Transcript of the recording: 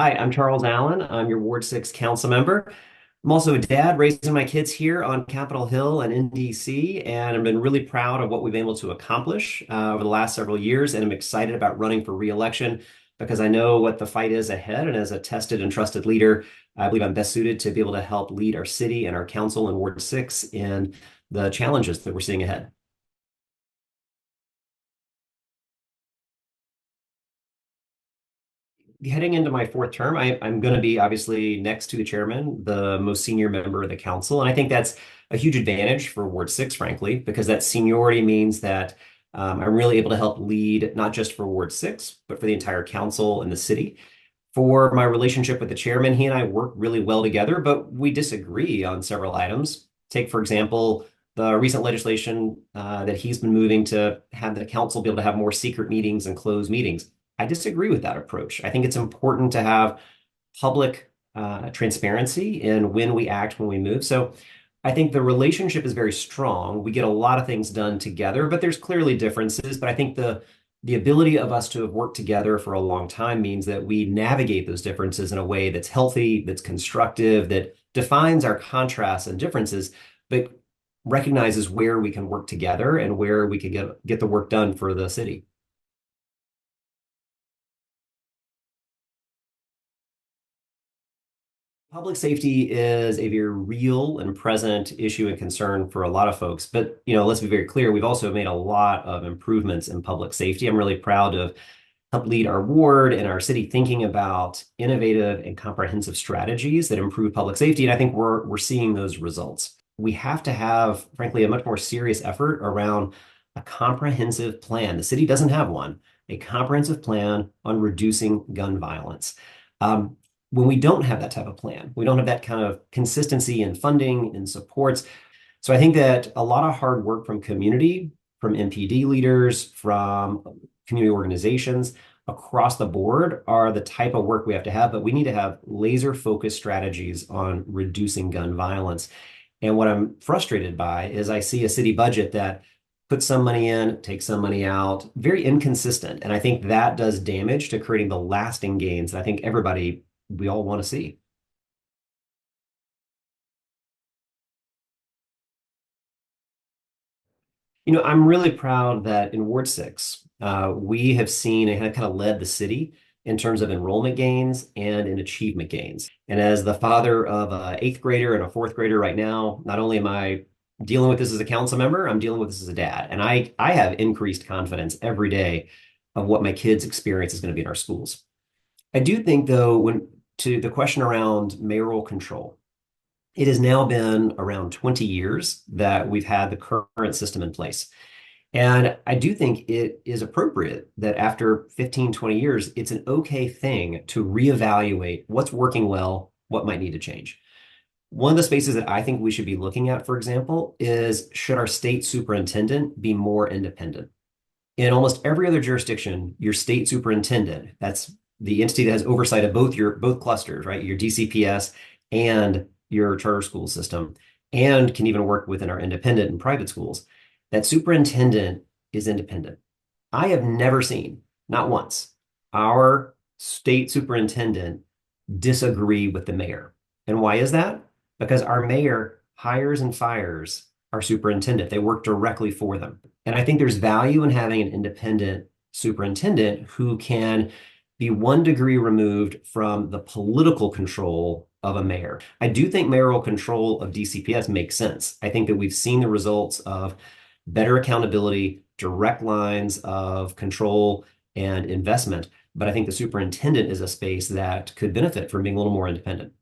Hi, I'm Charles Allen. I'm your Ward 6 council member. I'm also a dad raising my kids here on Capitol Hill and in DC, and I've been really proud of what we've been able to accomplish over the last several years, and I'm excited about running for re-election because I know what the fight is ahead, and as a tested and trusted leader, I believe I'm best suited to be able to help lead our city and our council in Ward 6 in the challenges that we're seeing ahead. Heading into my fourth term, I'm going to be obviously next to the chairman, the most senior member of the council. And I think that's a huge advantage for Ward 6, frankly, because that seniority means that I'm really able to help lead not just for Ward 6, but for the entire council and the city. For my relationship with the chairman, he and I work really well together, but we disagree on several items. Take, for example, the recent legislation that he's been moving to have the council be able to have more secret meetings and closed meetings. I disagree with that approach. I think it's important to have public transparency in when we act, when we move. So I think the relationship is very strong. We get a lot of things done together, but there's clearly differences. But I think the ability of us to have worked together for a long time means that we navigate those differences in a way that's healthy, that's constructive, that defines our contrasts and differences, but recognizes where we can work together and where we can get the work done for the city. Public safety is a very real and present issue and concern for a lot of folks. But, let's be very clear, we've also made a lot of improvements in public safety. I'm really proud to help lead our ward and our city thinking about innovative and comprehensive strategies that improve public safety. And I think we're seeing those results. We have to have, frankly, a much more serious effort around a comprehensive plan. The city doesn't have one, a comprehensive plan on reducing gun violence. When we don't have that type of plan, we don't have that kind of consistency in funding and supports. So I think that a lot of hard work from community, from MPD leaders, from community organizations across the board are the type of work we have to have, but we need to have laser focused strategies on reducing gun violence. And what I'm frustrated by is I see a city budget that puts some money in, takes some money out, very inconsistent. And I think that does damage to creating the lasting gains that I think we all want to see. I'm really proud that in Ward 6, we have seen and have kind of led the city in terms of enrollment gains and in achievement gains. And as the father of an eighth grader and a fourth grader right now, not only am I dealing with this as a council member, I'm dealing with this as a dad. And I have increased confidence every day of what my kids' experience is going to be in our schools. I do think, though, when to the question around mayoral control, it has now been around 20 years that we've had the current system in place. And I do think it is appropriate that after 15, 20 years, it's an okay thing to reevaluate what's working well, what might need to change. One of the spaces that I think we should be looking at, for example, is should our state superintendent be more independent? In almost every other jurisdiction, your state superintendent, that's the entity that has oversight of both clusters, right? Your DCPS and your charter school system, and can even work within our independent and private schools. That superintendent is independent. I have never seen, not once, our state superintendent disagree with the mayor. And why is that? Because our mayor hires and fires our superintendent. They work directly for them. And I think there's value in having an independent superintendent who can be 1 degree removed from the political control of a mayor. I do think mayoral control of DCPS makes sense. I think that we've seen the results of better accountability, direct lines of control and investment. But I think the superintendent is a space that could benefit from being a little more independent.